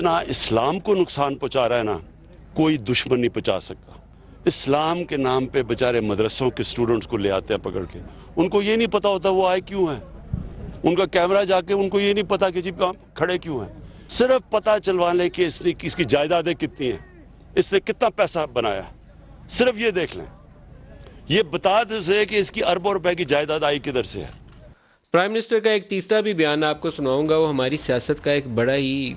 نا اسلام کو نقصان پہنچا رہا ہے نا، کوئی دشمن نہیں پہنچا سکتا. اسلام کے نام پہ بیچارے مدرسوں کے اسٹوڈنٹس کو لے آتے ہیں پکڑ کے. ان کو یہ نہیں پتا ہوتا وہ آئے کیوں ہیں. ان کا کیمرہ جا کے ان کو یہ نہیں پتا کہ جی کھڑے کیوں ہیں. صرف پتا چلوا لیں کہ اس کی جائیدادیں کتنی ہیں، اس نے کتنا پیسہ بنایا. صرف یہ دیکھ لیں، یہ بتا دے کہ اس کی اربوں روپے کی جائیداد آئی کدھر سے ہے. پرائم منسٹر کا ایک تیسرا بھی بیان آپ کو سناؤں گا. وہ ہماری سیاست کا ایک بڑا ہی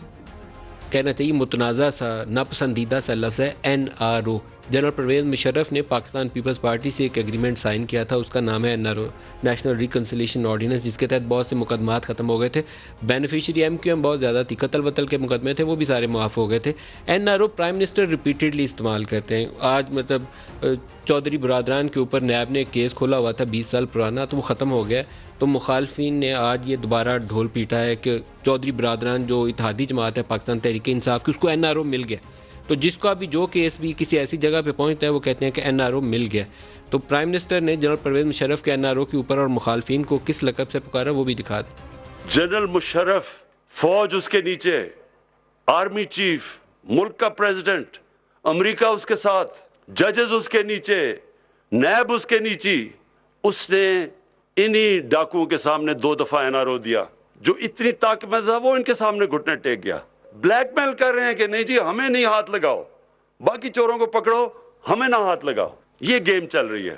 کہنا چاہیے متنازع سا ناپسندیدہ سا لفظ ہے NRO. جنرل پرویز مشرف نے پاکستان پیپلز پارٹی سے ایک ایگریمنٹ سائن کیا تھا، اس کا نام ہے NRO، نیشنل ریکنسیلیشن آرڈیننس، جس کے تحت بہت سے مقدمات ختم ہو گئے تھے. بینیفیشری MQM بہت زیادہ تھی، قتل وتل کے مقدمے تھے، وہ بھی سارے معاف ہو گئے تھے. NRO پرائم منسٹر ریپیٹڈلی استعمال کرتے ہیں. آج چودھری برادران کے اوپر نیب نے ایک کیس کھولا ہوا تھا 20 سال پرانا، تو وہ ختم ہو گیا. تو مخالفین نے آج یہ دوبارہ ڈھول پیٹا ہے کہ چودھری برادران جو اتحادی جماعت ہے پاکستان تحریک انصاف کی، اس کو NRO مل گیا. تو جس کا بھی جو کیس بھی کسی ایسی جگہ پہ پہنچتا ہے وہ کہتے ہیں کہ NRO مل گیا. تو پرائم منسٹر نے جنرل پرویز مشرف کے NRO کے اوپر اور مخالفین کو کس لقب سے پکارا وہ بھی دکھا دیں. جنرل مشرف، فوج اس کے نیچے، آرمی چیف، ملک کا پریزیڈنٹ، امریکہ اس کے ساتھ، ججز اس کے نیچے، نیب اس کے نیچے. اس نے انہی ڈاکوؤں کے سامنے 2 دفعہ NRO دیا. جو اتنی طاقتور تھا وہ ان کے سامنے گھٹنے ٹیک گیا. بلیک میل کر رہے ہیں کہ نہیں جی ہمیں نہیں ہاتھ لگاؤ، باقی چوروں کو پکڑو، ہمیں نہ ہاتھ لگاؤ. یہ گیم چل رہی ہے.